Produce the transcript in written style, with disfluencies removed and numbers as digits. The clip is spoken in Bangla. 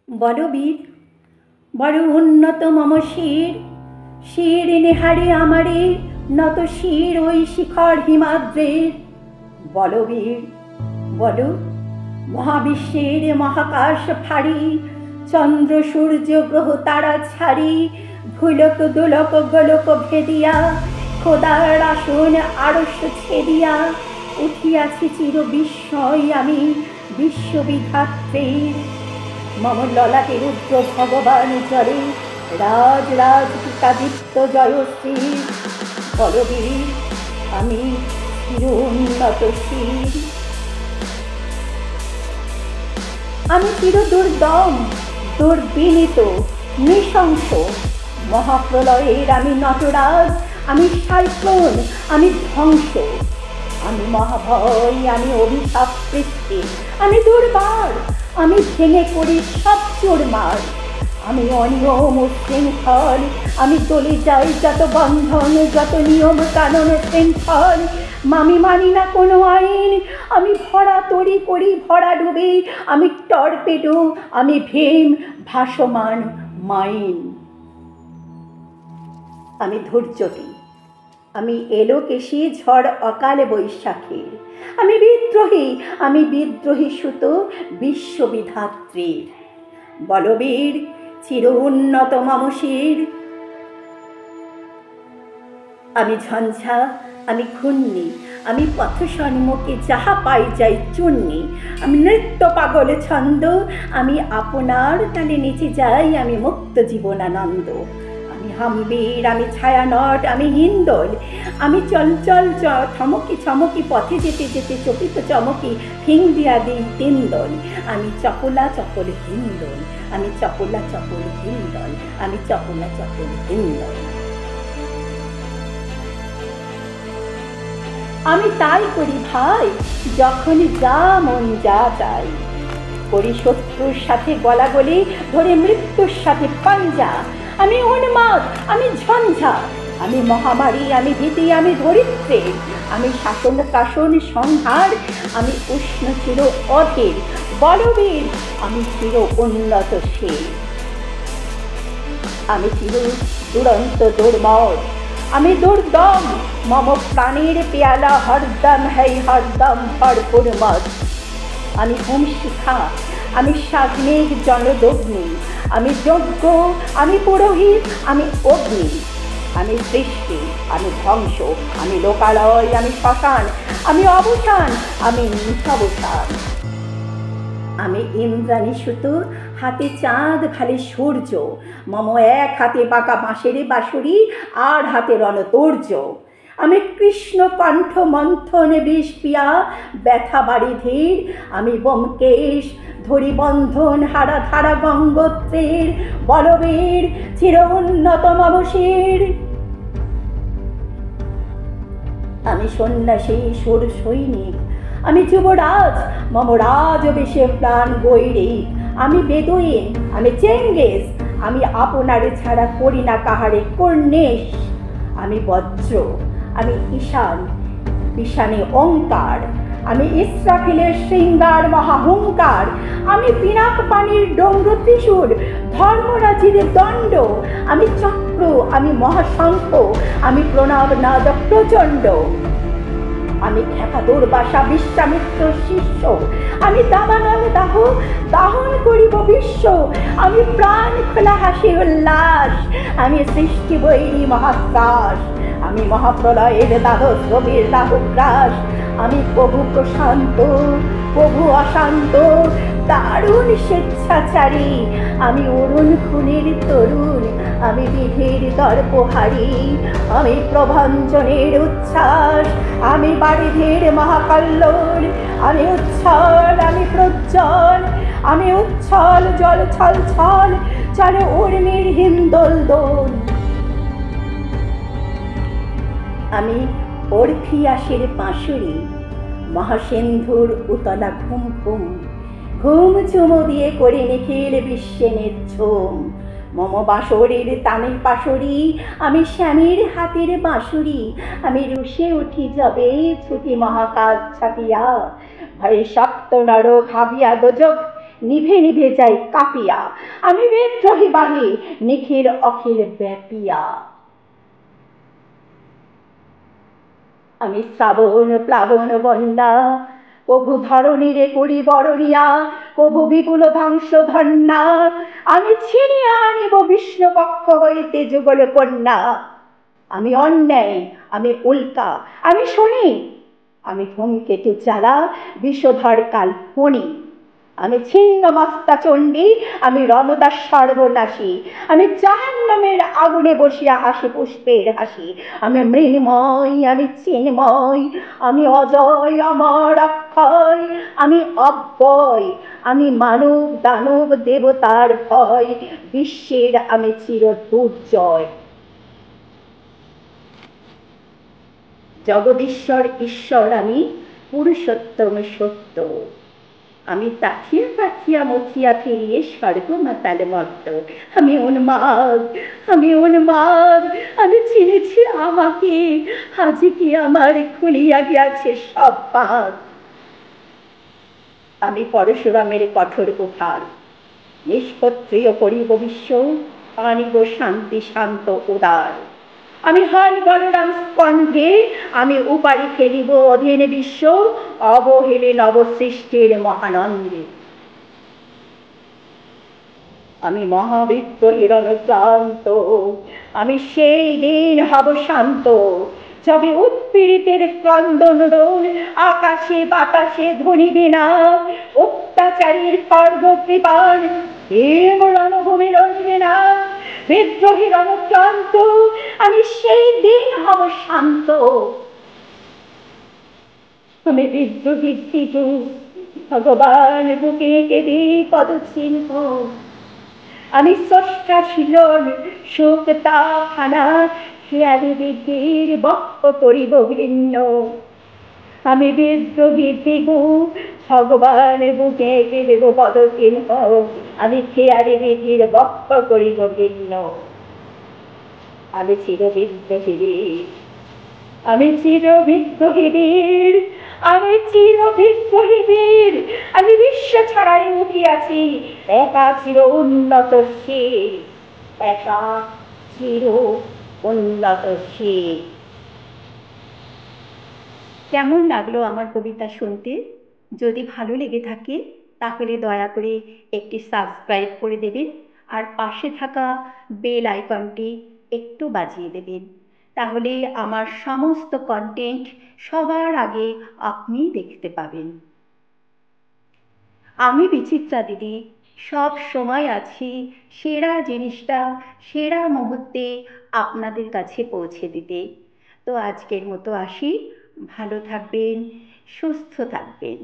বলো বীর, বড় উন্নত মম শির, শির নেহারে আমারে নত শির ওই শিখর হিমাদ্রের। বলো বীর, বলো, মহাবিশ্বের মহাকাশ ফাড়ি, চন্দ্র সূর্য গ্রহ তারা ছাড়ি, ভুলক দোলক গোলক ভেদিয়া, খোদার আসন আড়স ছেদিয়া, উঠিয়াছি চির বিস্ময় আমি বিশ্ববিধাত্রীর। মম ললাটে রুদ্র ভগবান জলে, রাজ রাজ পিতাদিত্য জয়শ্রী। বলবীর, আমি চির উন্নত শির, আমি চির দুর্দম দুর্বিনীত নৃশংস। মহাপ্রলয়ের আমি নটরাজ, আমি সাইক্লোন, আমি ধ্বংস। আমি মহাভয়, আমি অভিশাপ সৃষ্টি, আমি দুর্বার, আমি ভেঙে করি সব চোরমার। আমি অনিয়ম শৃঙ্খল, আমি চলে যাই যত বন্ধন, যত নিয়ম কানুন শৃঙ্খল। আমি মানি না কোনো আইন, আমি ভরা তরি করি ভরা ডুবে, আমি টর্পেডো, আমি ভীম ভাসমান মাইন। আমি ধৈর্যটি, আমি এলোকেশী ঝড় অকাল বৈশাখীর। আমি বিদ্রোহী, আমি বিদ্রোহী সুত বিশ্ববিধাত্রীর। বলবীর, চির উন্নত মম শির। আমি ঝঞ্ঝা, আমি ঘূর্ণি, আমি পথ সন্মুখে যাহা পাই যাই চূর্ণি। আমি নৃত্য পাগল ছন্দ, আমি আপনার তালে নেচে যাই, আমি মুক্ত জীবনানন্দ। আমি হাম্বির, আমি ছায়ানট, আমি হিন্দোল, আমি চঞ্চল থমকি ছমকি পথে যেতে যেতে চকিত চমকি ফিং দিয়া দিই তিনদল। আমি চপলা চপল হিন্দোল, আমি চপলা চপল হিন্দোল, আমি চপলা চপল হিন্দোল। আমি তাই করি ভাই, যখন যা মন যা চাই। করি শত্রুর সাথে গলাগলি, ধরে মৃত্যুর সাথে পাঞ্জা। আমি উন্মাদ, আমি ঝঞ্ঝা, আমি মহামারী, আমি ভীতি, আমি ধরিত্রী। আমি শাসন কাশন সংহার, আমি উষ্ণ চির অধীর। বলবীর, আমি চির উন্নত শির। আমি চির দুরন্ত দুর্মদ, আমি দুর্দম, মম প্রাণের পেয়ালা হরদম হেই হরদম ভরপুর মদ। আমি হোম শিখা, আমি সাগ্নিক জনদগ্নি, আমি যজ্ঞ, আমি পুরোহিত, আমি অগ্নি। আমি সৃষ্টি, আমি ধ্বংস, আমি লোকালয়, আমি শ্মশান, আমি অবসান, আমি নিঃসবসান। আমি ইন্দ্রাণী সুত, হাতে চাঁদ ঘালে সূর্য। মম এক হাতে বাঁকা বাঁশের বাঁশুরি, আর হাতে রণতর্য। আমি কৃষ্ণ কণ্ঠ মন্থন বিষ পিয়া, ব্যথা বাড়ি ধীর। আমি ব্যোমকেশ, ধরি বন্ধন হারা ধারা গঙ্গোত্রীর। বলবীর, চির উন্নত মম শির। আমি সন্ন্যাসী সুর সৈনিক, আমি যুবরাজ, মম রাজবেশে প্রাণ গৈরিক। আমি বেদুইন, আমি চেঙ্গিস, আমি আপনারে ছাড়া করি না কাহারে কর্ণেশ। আমি বজ্র, আমি ঈশান, ঈশানে ওঙ্কার। আমি ইস্রাফিলের শৃঙ্গার মহাহুঙ্কার। আমি পিনাক পানির ডমরু ত্রিশূল, ধর্মরাজির দণ্ড। আমি চক্র, আমি মহাশঙ্খ, আমি প্রণব নাদ প্রচণ্ড। আমি খ্যাপা দুর্বাসা বিশ্বামিত্র শিষ্য, আমি দাবানল দাহ, দাহন করিব বিশ্ব। আমি প্রাণ খোলা হাসি উল্লাস, আমি সৃষ্টি বৈরী মহাত্রাস। আমি মহাপ্রলয়ের দ্বাদশ রবির রাহুগ্রাস। আমি প্রভু প্রশান্ত, প্রভু অশান্ত, দারুণ স্বেচ্ছাচারী। আমি অরুণ খুনের তরুণ, আমি বিধির দর্পহারী। আমি প্রভঞ্জনের উচ্ছ্বাস, আমি বারিধির মহাকল্লোল। আমি উচ্ছল, আমি প্রজ্জ্বল, আমি উচ্ছল জল ছল ছল, চলে উর্মির হিন্দোল দোল। আমি অর্ফিয়াসের বাঁশুরি, মহাসিন্ধুর উতলা ঘুম ঘুম। ঘুম চুমো দিয়ে করে নিখিল বিশ্বেনের ঝুম। মম বাঁশরীর তানে পাশরি, আমি শ্যামের হাতের বাঁশুরি। আমি রুষে উঠি যবে ছুটি মহাকাশ ছাপিয়া, ভয়ে শক্ত নরক হাবিয়া দোজক। নিভে নিভে যাই কাঁপিয়া, আমি বিদ্রোহী বাণী নিখিল অখিল ব্যাপিয়া। আমি শ্রাবণ প্লাবন বন্যা, প্রভু ধরণীরে করি বরণিয়া, প্রভু বিপুল ধ্বংস ধন্যা, আমি ছিনিয়া আনিব বিষ্ণু পক্ষ হইতে যুগল কন্যা। আমি অন্যায়, আমি উল্কা, আমি শনি, আমি ধূমকেতু জ্বালা বিষধর কাল ফণি, আমি ছিন্নমস্তা চণ্ডী, আমি রমদাস সর্বনাশী, আমি জাহান্নামের আগুনে বসিয়া হাসি পুষ্পের হাসি, আমি মৃন্ময়, আমি চিন্ময়, আমি অজয় অমর অক্ষয়, আমি অব্যয়, আমি মানব দানব দেবতার ভয়, বিশ্বের আমি চির দুর্জয়। জগদীশ্বর ঈশ্বর আমি, পুরুষোত্তম সত্য, আমি তাকিয়া তাকিয়া মথিয়া ফিরিয়ে স্বর্গ মাতাল মত্ত। আমি উন্মাদ, আমি উন্মাদ, আমি চিনেছি আমাকে, আজ কি আমার খুলিয়া গিয়াছে সব পাত। আমি পরশুরামের কঠোর কুঠার, নিষ্পত্রিয় করিব বিশ্ব, আনিব শান্তি শান্ত উদার। আমি হন বলরাম স্কন্ধে, আমি উপারি ফেলিব অধীন বিশ্ব, অবহেলে নবসৃষ্টির মহানন্দে। আমি মহাবিদ্রোহীর অনুক্রান্ত, আমি সেই দিন হব শান্ত, যবে উৎপীড়িতের ক্রন্দন রোল আকাশে বাতাসে ধ্বনিবে না, অত্যাচারীর খর্গ কৃপাণ হেম রণভূমি রইবে না। বিদ্রোহীর অনুক্রান্ত, আমি সেই দিন হব শান্ত। আমি বিদ্রোহীর দিকে ভগবান বুকে কেঁদে পদচিহ্ন, আমি স্রষ্টা ছিলন শোক তাহানা, খেয়ালি বিধির বক্ষ করিব ভিন্ন। আমি বিদ্রোহী দিগু ভগবান বুকে কেঁদেব পদচিহ্ন, আমি খেয়ালি বিধির বক্ষ করিব ভিন্ন। আমি চির বিদ্রোহী বীর, আমি চির বিদ্রোহী বীর, আমি চির বিদ্রোহী বীর, আমি বিশ্ব ছড়াই উঠিয়াছি একা চির উন্নতশীল, একা চির উন্নতশীল। কেমন লাগলো আমার কবিতা শুনতে? যদি ভালো লেগে থাকে তাহলে দয়া করে একটি সাবস্ক্রাইব করে দেবেন, আর পাশে থাকা বেল আইকনটি একটু বাজিয়ে দেবেন, তাহলে আমার সমস্ত কন্টেন্ট সবার আগে আপনি দেখতে পাবেন। আমি বিচিত্রা দিদি সব সময় আছি সেরা জিনিসটা সেরা মুহূর্তে আপনাদের কাছে পৌঁছে দিতে। তো আজকের মতো আসি, ভালো থাকবেন, সুস্থ থাকবেন।